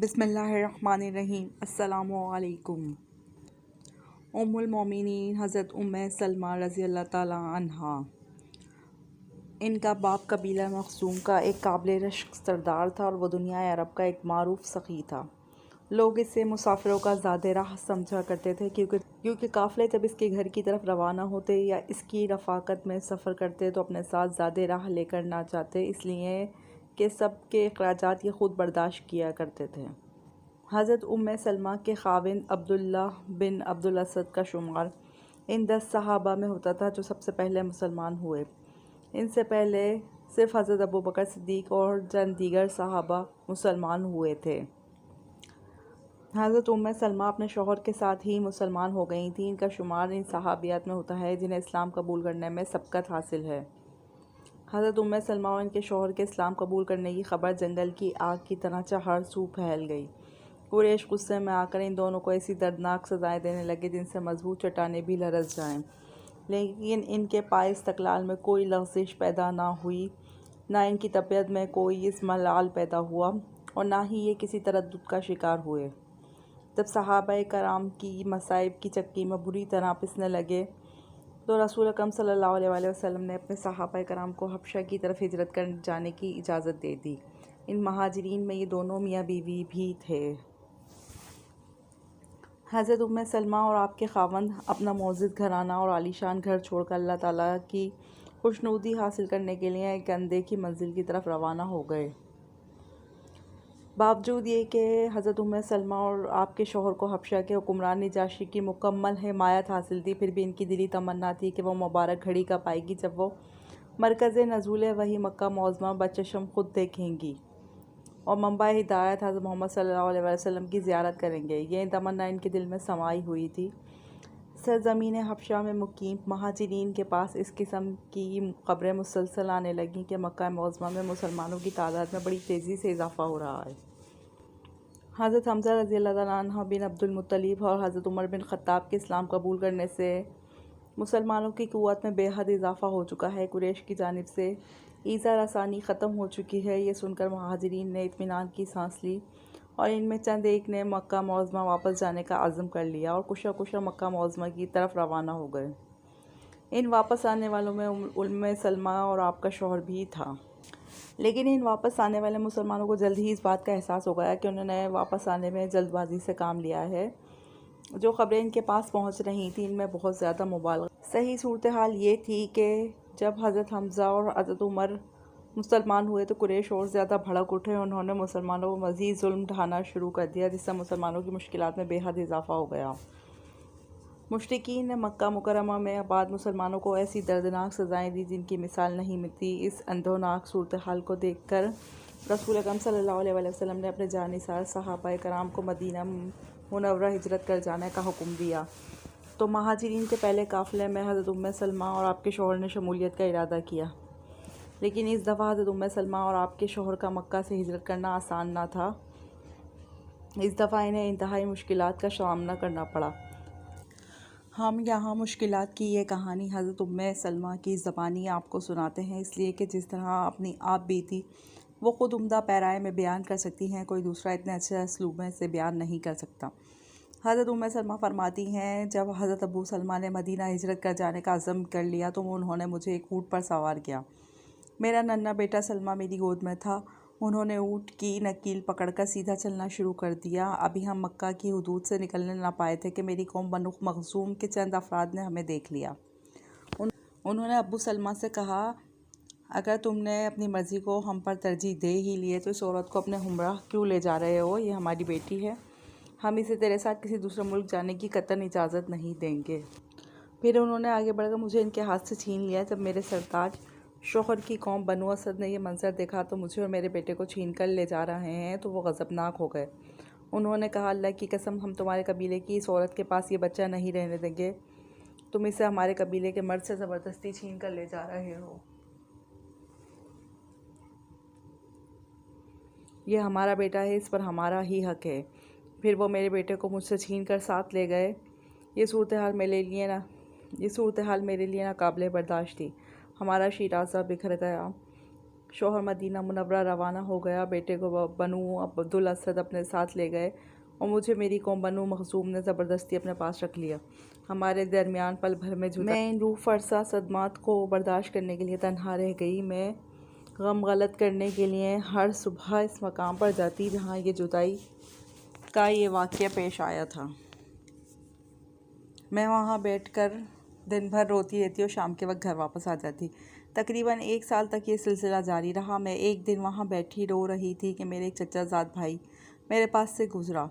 बिस्मिल्लाहिर्रहमानिर्रहीम। अस्सलामुअलैकुम। उम्मुल मोमिनीन हज़रत उम्मे सलमा रज़ी अल्लाह ताला अन्हा। इनका बाप कबीला मखज़ूम का एक काबिल रश्क सरदार था और वह दुनिया अरब का एक मारूफ सख़ी था। लोग इसे मुसाफिरों का ज़ादे राह समझा करते थे क्योंकि काफ़िले जब इसके घर की तरफ रवाना होते या इसकी रफ़ाकत में सफ़र करते तो अपने साथ ज़्यादा राह लेकर ना जाते, इसलिए कि सब के अखराजात ये ख़ुद बर्दाश्त किया करते थे। हज़रत उम्मे सलमा के ख़ाविंद अब्दुल्ला बिन अब्दुल असद का शुमार इन 10 सहाबा में होता था जो सबसे पहले मुसलमान हुए। इनसे पहले सिर्फ़ हज़रत अबू बकर सिद्दीक़ और चंद दीगर सहाबा मुसलमान हुए थे। हज़रत उम्मे सलमा अपने शौहर के साथ ही मुसलमान हो गई थी। इनका शुमार इन सहाबियात में होता है जिन्हें इस्लाम कबूल करने में सबकत हासिल है। हज़रत उम्मे सलमा और इनके शौहर के इस्लाम कबूल करने की ख़बर जंगल की आग की तरह हर सू फैल गई। कुरैश गुस्से में आकर इन दोनों को ऐसी दर्दनाक सज़ाएं देने लगे जिनसे मजबूत चट्टानें भी लरज़ जाएं, लेकिन इनके पाए इस्तक़लाल में कोई लग़ज़िश पैदा ना हुई, ना इनकी तबीयत में कोई इसमलाल पैदा हुआ और ना ही ये किसी तरद्दुद का शिकार हुए। जब सहाबाए कराम की मसाइब की चक्की में बुरी तरह पिसने लगे तो रसूल अकरम सल्लल्लाहु अलैहि वसल्लम ने अपने सहाबाए कराम को हबशा की तरफ हिजरत कर जाने की इजाज़त दे दी। इन महाजिरीन में ये दोनों मियाँ बीवी भी थे। हज़रत उम्मे सलमा और आपके ख़ावंद अपना मोअज़्ज़ज़ घराना और आलीशान घर छोड़कर अल्लाह ताला की खुशनुदी हासिल करने के लिए एक अनदेखी मंजिल की तरफ रवाना हो गए। बावजूद ये कि हज़रत उम्मे सलमा और आपके शौहर को हबशा के हुक्मरान नजाशी की मुकम्मल हिमायत हासिल थी, फिर भी इनकी दिली तमन्ना थी कि वह मुबारक घड़ी कब आएगी जब वो मरकज़ नज़ूल वही मक्का मुअज़्ज़मा बचशम खुद देखेंगी और मंबा हिदायत हज़रत मोहम्मद सल्लल्लाहु अलैहि वसल्लम की ज़ियारत करेंगे। ये तमन्ना इनके दिल में समाई हुई थी। सरज़मीन हबशा में मुकीम महाजिरीन के पास इस किस्म की ख़बरें मुसलसल आने लगीं कि मक्का मुअज़्ज़मा में मुसलमानों की तादाद में बड़ी तेज़ी से इजाफ़ा हो रहा है। हज़रत हमज़ा रज़ी अल्लाह तआला अन्हु बिन अब्दुल मुत्तलिब और हज़रत उमर बिन ख़त्ताब के इस्लाम कबूल करने से मुसलमानों की क़ुव्वत में बेहद इजाफ़ा हो चुका है। कुरैश की जानिब से ईज़ा रसानी ख़त्म हो चुकी है। ये सुनकर महाजिरीन ने इत्मीनान की सांस ली और इनमें चंद एक ने मक्का मुअज़्ज़मा वापस जाने का अज़्म कर लिया और कुशा मक्का मुअज़्ज़मा की तरफ रवाना हो गए। इन वापस आने वालों में उम्मे सलमा और आपका शौहर भी था, लेकिन इन वापस आने वाले मुसलमानों को जल्द ही इस बात का एहसास हो गया कि उन्होंने वापस आने में जल्दबाजी से काम लिया है। जो ख़बरें इनके पास पहुंच रही थी इनमें बहुत ज़्यादा मुबालगा। सही सूरत हाल ये थी कि जब हज़रत हमज़ा और हज़रत उमर मुसलमान हुए तो कुरैश और ज़्यादा भड़क उठे। उन्होंने मुसलमानों को मज़ीद जुल्म ढाना शुरू कर दिया, जिससे मुसलमानों की मुश्किलात में बेहद इजाफ़ा हो गया। मुश्रिकीन ने मक्का मुकर्रमा में आबाद मुसलमानों को ऐसी दर्दनाक सज़ाएं दी जिनकी मिसाल नहीं मिलती। इस अंधोनाक सूरत हाल को देख कर रसूल अकरम सल्लल्लाहु अलैहि वसल्लम ने अपने जानिसार सहाबाए कराम को मदीना मुनव्वरा हिजरत कर जाने का हुक्म दिया तो महाजिरीन के पहले काफ़िले में हज़रत उम्मे सलमा और आपके शौहर ने शमूलियत का इरादा किया, लेकिन इस दफ़ा हज़रत उम्मे सलमा और आपके शौहर का मक्का से हिजरत करना आसान ना था। इस दफ़ा इन्हें इंतहाई मुश्किलात का सामना करना पड़ा। हम यहाँ मुश्किलात की ये कहानी हज़रत उम्मे सलमा की ज़बानी आपको सुनाते हैं, इसलिए कि जिस तरह अपनी आप बीती वो ख़ुद उम्दा पैराए में बयान कर सकती हैं, कोई दूसरा इतने अच्छे असलूब में से बयान नहीं कर सकता। हज़रत उम्मे सलमा फरमाती हैं, जब हज़रत अबू सलमा ने मदीना हिजरत कर जाने का अज़म कर लिया तो उन्होंने मुझे एक ऊँट पर सवार किया। मेरा नन्हा बेटा सलमा मेरी गोद में था। उन्होंने ऊँट की नकील पकड़कर सीधा चलना शुरू कर दिया। अभी हम मक्का की हदूद से निकलने ना पाए थे कि मेरी कौम बनु मखज़ूम के चंद अफराद ने हमें देख लिया। उन्होंने अबू सलमा से कहा, अगर तुमने अपनी मर्ज़ी को हम पर तरजीह दे ही लिए तो इस औरत को अपने हमराह क्यों ले जा रहे हो? ये हमारी बेटी है, हम इसे तेरे साथ किसी दूसरे मुल्क जाने की कतई इजाज़त नहीं देंगे। फिर उन्होंने आगे बढ़कर मुझे इनके हाथ से छीन लिया। जब मेरे सरताज शौहर की कौम बनु असद ने यह मंजर देखा तो मुझे और मेरे बेटे को छीन कर ले जा रहे हैं तो वो गज़बनाक हो गए। उन्होंने कहा, अल्लाह की कसम, हम तुम्हारे कबीले की इस औरत के पास ये बच्चा नहीं रहने देंगे। तुम इसे हमारे कबीले के मर्द से ज़बरदस्ती छीन कर ले जा रहे हो। ये हमारा बेटा है, इस पर हमारा ही हक है। फिर वो मेरे बेटे को मुझसे छीन कर साथ ले गए। ये सूरत हाल मेरे लिए नाकाबिले बर्दाश्त थी। हमारा शिराज़ा बिखर गया। शौहर मदीना मुनव्वरा रवाना हो गया। बेटे को बनु अब्दुल असद अपने साथ ले गए और मुझे मेरी कौम बनु मखजूम ने ज़बरदस्ती अपने पास रख लिया। हमारे दरमियान पल भर में जुदा मैं इन रूह फरसा सदमात को बर्दाश्त करने के लिए तन्हा रह गई। मैं गम गलत करने के लिए हर सुबह इस मकाम पर जाती जहाँ ये जुदाई का ये वाक़या पेश आया था। मैं वहाँ बैठकर दिन भर रोती रहती और शाम के वक्त घर वापस आ जाती। तकरीबन 1 साल तक ये सिलसिला जारी रहा। मैं एक दिन वहाँ बैठी रो रही थी कि मेरे एक चचाजाद भाई मेरे पास से गुजरा।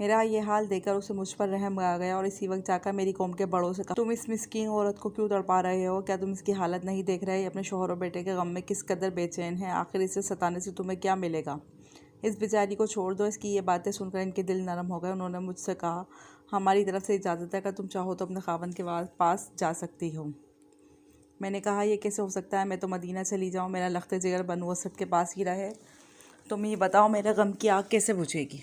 मेरा ये हाल देखकर उसे मुझ पर रहम आ गया और इसी वक्त जाकर मेरी कौम के बड़ों से कहा, तुम इस मिस्कीन औरत को क्यों तड़पा रहे हो? क्या तुम इसकी हालत नहीं देख रहे? अपने शौहर और बेटे के गम में किस कदर बेचैन है? आखिर इसे सताने से तुम्हें क्या मिलेगा? इस बेचारी को छोड़ दो। इसकी ये बातें सुनकर इनके दिल नरम हो गए। उन्होंने मुझसे कहा, हमारी तरफ से इजाज़त है, अगर तुम चाहो तो अपने खावंद के पास जा सकती हो। मैंने कहा, यह कैसे हो सकता है? मैं तो मदीना चली जाऊँ, मेरा लख्त जिगर बनु असद के पास ही रहे। तुम ये बताओ, मेरे गम की आग कैसे बुझेगी?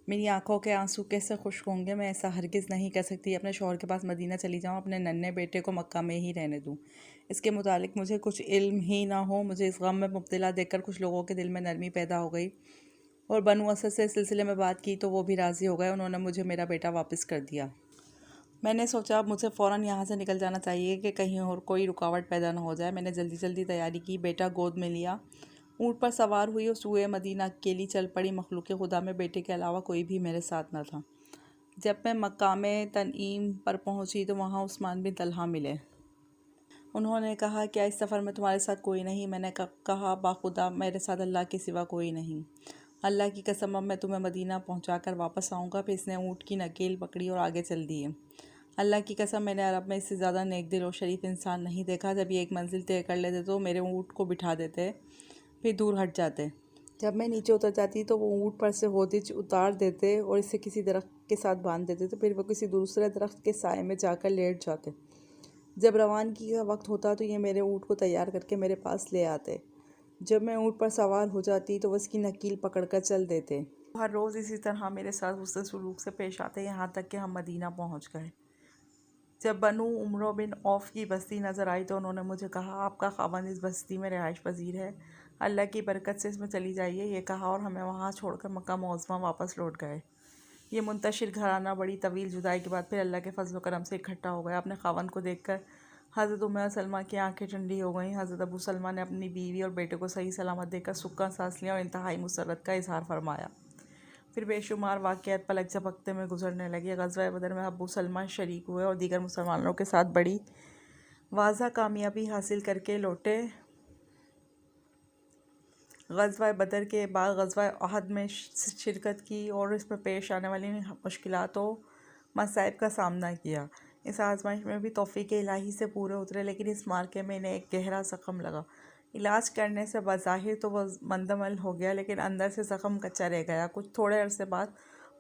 मेरी आंखों के आंसू कैसे खुश्क होंगे? मैं ऐसा हरगिज़ नहीं कर सकती अपने शौहर के पास मदीना चली जाऊँ, अपने नन्हे बेटे को मक्का में ही रहने दूँ। इसके मुतालिक मुझे कुछ इल्म ही ना हो। मुझे इस गम में मुब्तला देखकर कुछ लोगों के दिल में नरमी पैदा हो गई और बनु असद से इस सिलसिले में बात की तो वो भी राज़ी हो गए। उन्होंने मुझे मेरा बेटा वापस कर दिया। मैंने सोचा अब मुझे फ़ौरन यहाँ से निकल जाना चाहिए कि कहीं और कोई रुकावट पैदा ना हो जाए। मैंने जल्दी जल्दी तैयारी की, बेटा गोद में लिया, ऊँट पर सवार हुई और सूए मदीना अकेली चल पड़ी। मखलूक खुदा में बेटे के अलावा कोई भी मेरे साथ न था। जब मैं मकामे तनईम पर पहुँची तो वहाँ उस्मान बिन तलहा मिले। उन्होंने कहा, क्या इस सफ़र में तुम्हारे साथ कोई नहीं? मैंने कहा, बाखुदा मेरे साथ अल्लाह के सिवा कोई नहीं। अल्लाह की कसम, अब मैं तुम्हें मदीना पहुँचा कर वापस आऊँगा। फिर इसने ऊँट की नकेल पकड़ी और आगे चल दिए। अल्लाह की कसम, मैंने अरब में इससे ज़्यादा नेक दिल और शरीफ इंसान नहीं देखा। जब ये एक मंजिल तय कर लेते तो मेरे ऊँट को बिठा देते, फिर दूर हट जाते। जब मैं नीचे उतर जाती तो वो ऊँट पर से होदिच उतार देते और इसे किसी दरख्त के साथ बांध देते, तो फिर वो किसी दूसरे दरख्त के साए में जाकर लेट जाते। जब रवानगी का वक्त होता तो ये मेरे ऊँट को तैयार करके मेरे पास ले आते। जब मैं ऊँट पर सवार हो जाती तो वो इसकी नकील पकड़कर चल देते। हर रोज़ इसी तरह मेरे साथ उससे सलूक से पेश आते, यहाँ तक कि हम मदीना पहुँच गए। जब बनु उमरो बिन औफ की बस्ती नज़र आई तो उन्होंने मुझे कहा, आपका खावंद इस बस्ती में रिहाइश पजीर है, अल्लाह की बरकत से इसमें चली जाइए। ये कहा और हमें वहाँ छोड़कर मक्का मुअज़्ज़मा वापस लौट गए। ये मुंतशिर घराना बड़ी तवील जुदाई के बाद फिर अल्लाह के फजल करम से इकट्ठा हो गया। अपने खावंद को देखकर हज़रत उम्मे सलमा की आंखें ठंडी हो गईं। हज़रत अबू सलमा ने अपनी बीवी और बेटे को सही सलामत देखकर सुक्का सांस लिया और इंतहाई मुसर्रत का इजहार फरमाया। फिर बेशुमार वाक़यात पलक झपकते में गुजरने लगे। ग़ज़वा बदर में अबू सलमा शरीक हुए और दीगर मुसलमानों के साथ बड़ी वाज़ा कामयाबी हासिल करके लौटे। ग़ज़वा बदर के बाद ग़ज़वा अहद में शिरकत की और इसमें पेश आने वाली मुश्किलात और मसाइब का सामना किया। इस आज़माइश में भी तौफ़ीक़ इलाही से पूरे उतरे, लेकिन इस मार्के में इन्हें एक गहरा ज़ख़म लगा। इलाज करने से बज़ाहिर तो वह मंदमल हो गया, लेकिन अंदर से ज़ख़म कच्चा रह गया। कुछ थोड़े अरसे बाद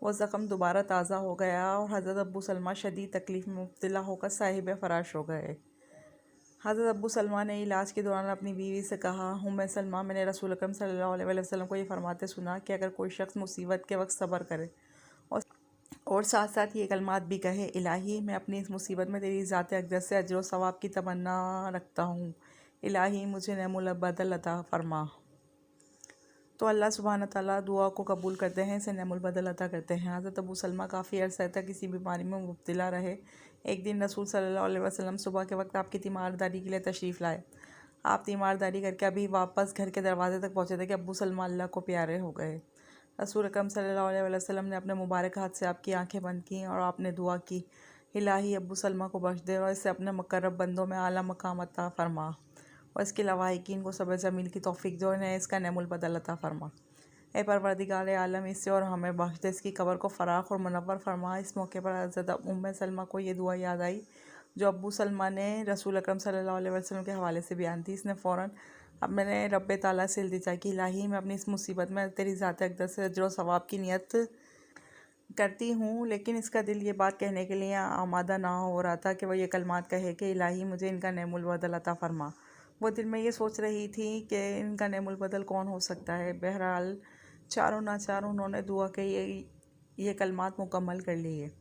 वह ज़ख़म दोबारा ताज़ा हो गया और हज़रत अबू सलमा शदीद तकलीफ़ में मुब्तला होकर साहिब फ़राश हो गए। हज़रत अबू सलमा ने इलाज के दौरान अपनी बीवी से कहा, उम्मे सलमा, मैंने रसूल अकरम सल्लल्लाहु अलैहि वसल्लम को ये फरमाते सुना कि अगर कोई शख्स मुसीबत के वक्त सब्र करे और साथ साथ ये कलमात भी कहे, इलाही मैं अपनी इस मुसीबत में तेरी ज़ात अक़दस से अजर व सवाब की तमन्ना रखता हूँ, इलाही मुझे नेमुल बदल अता फरमा, तो अल्लाह सुब्हान तआला दुआ को कबूल करते हैं, इसे नेमुल बदल अता करते हैं। हज़रत अबू सलमा काफ़ी अर्से तक किसी बीमारी में मुब्तला रहे। एक दिन रसूल सल्लल्लाहु अलैहि वसल्लम सुबह के वक्त आपकी तीमारदारी के लिए तशरीफ़ लाए। आप तीमारदारी करके अभी वापस घर के दरवाजे तक पहुँचे थे कि अबू सलमा अल्लाह को प्यारे हो गए। रसूल अकरम सल्लल्लाहु अलैहि वसल्लम ने अपने मुबारक हाथ से आपकी आंखें बंद की और आपने दुआ की, इलाही अबू सलमा को बख्श दे और इसे अपने मुकर्रब बंदों में आला मकाम अता फरमा और इसके लवाहिकीन को सब्र जमील की तौफीक दो, इन्हें इसका नेमुल बदल अता फरमा। ए परवरदिगार आलम, इससे और हमें बख्श दे, इसकी कब्र को फ़राख और मुनव्वर फरमा। इस मौके पर हज़रत उम्मे सलमा को ये दुआ याद आई जो अबू सलमा ने रसूल अकरम सल्लल्लाहु अलैहि वसल्लम के हवाले से बयान थी। इसने फ़ौरन अब मैंने रब्बे ताला से इल्तिजा की, इलाही मैं अपनी इस मुसीबत में तेरी ज़ात अक़दस से अजर व सवाब की नियत करती हूँ, लेकिन इसका दिल ये बात कहने के लिए आमादा ना हो रहा था कि वह ये कलमात कहे कि इलाही मुझे इनका नेमुल बदल अता फरमा। वो दिल में ये सोच रही थी कि इनका नेमुल बदल कौन हो सकता है। बहरहाल चारों नाचार उन्होंने दुआ के ये कलमात मुकम्मल कर लिए।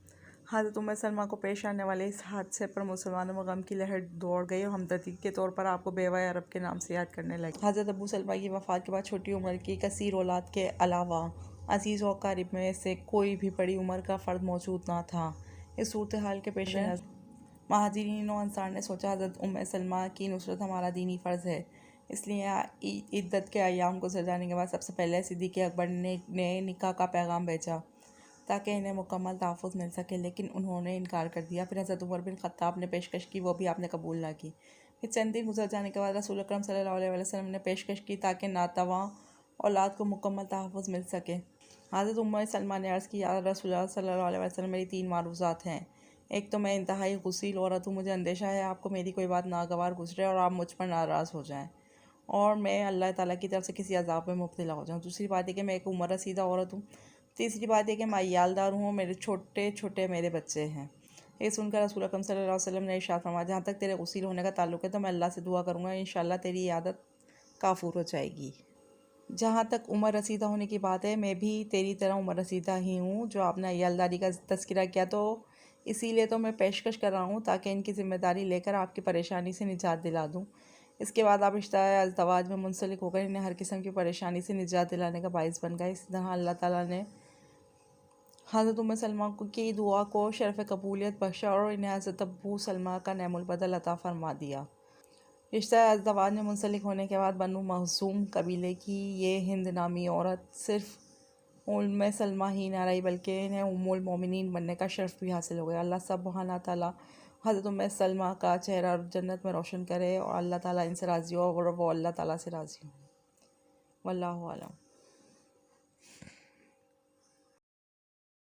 हज़रत उम्मे सलमा को पेश आने वाले इस हादसे पर मुसलमानों में गम की लहर दौड़ गई और हमदर्दी के तौर पर आपको बेवा अरब के नाम से याद करने लगे। हज़रत अबू सलमा की वफ़ात के बाद छोटी उम्र की कसीर औलाद के अलावा अजीज़ और क़रीब में से कोई भी बड़ी उम्र का फ़र्द मौजूद न था। इस सूरत हाल के पेश नज़र महाजिरीन और अंसार ने सोचा, हज़रत उम्मे सलमा की नुसरत हमारा दीनी फ़र्ज़ है, इसलिए इद्दत के अय्याम गुज़र जाने के बाद सबसे पहले सिद्दीक़ अकबर ने निकाह का पैगाम भेजा ताकि इन्हें मुकम्मल तहफ़्फ़ुज़ मिल सके, लेकिन उन्होंने इनकार कर दिया। फिर हज़रत उमर बिन ख़त्ताब ने पेशकश की, वो भी आपने कबूल ना की। फिर चंद दिन गुजर जाने के बाद रसूल अकरम सल्लल्लाहु अलैहि वसल्लम ने पेशकश की ताकि नातवा औलाद को मुकम्मल तहफ़्फ़ुज़ मिल सके। हज़रत उम्मे सलमा ने अर्ज़ की, या रसूलुल्लाह सल्लल्लाहु अलैहि वसल्लम, मेरी 3 मारूज़ात हैं। एक तो मैं इंतहाई गुसील औरत हूँ, मुझे अंदेशा है आपको मेरी कोई बात नागवार गुजरे और आप मुझ पर नाराज़ हो जाएँ और मैं अल्लाह ताला की तरफ से किसी अज़ाब में मुब्तला हो जाऊँ। दूसरी बात है कि मैं एक उम्र रसीदा औरत हूँ। तीसरी बात है कि मैं अय्यालदार हूँ, मेरे छोटे छोटे मेरे बच्चे हैं। ये सुनकर रसूल अकरम सल्लल्लाहु अलैहि वसल्लम ने इरशाद फरमाया, जहाँ तक तेरे गुसील होने का ताल्लुक़ है तो मैं अल्लाह से दुआ करूँगा, इंशाअल्लाह तेरी ये आदत काफ़ूर हो जाएगी। जहाँ तक उम्र रसीदा होने की बात है, मैं भी तेरी तरह उम्र रसीदा ही हूँ। जो आपने अय्यालदारी का तज़किरा किया तो इसीलिए तो मैं पेशकश कर रहा हूँ ताकि इनकी ज़िम्मेदारी लेकर आपकी परेशानी से निजात दिला दूँ। इसके बाद आप रिश्ता-ए-अज़दवाज में मुंसलिक होकर इन्हें हर किस्म की परेशानी से निजात दिलाने का बाइस बन गए। इसी तरह अल्लाह ताला ने हज़रत उम्मे सलमा की दुआ को शरफ़ कबूलियत बख्शा और इन्हें हज़रत अबू सलमा का नेमुल बदल अता फ़रमा दिया। रिश्ता-ए-अज़दवाज में मुंसलिक होने के बाद बनु मखज़ूम कबीले की ये हिंद नामी औरत सिर्फ़ उम्मे सलमा ही न रही, बल्कि इन्हें उम्मुल मोमिनीन बनने का शर्फ़ भी हासिल हो गया। अल्लाह सुब्हाना ताला हज़रत उम्मे सलमा का चेहरा जन्नत में रोशन करे और अल्लाह ताला इनसे राज़ी हो और वो अल्लाह ताला से राज़ी हो। वल्लाहु आलम।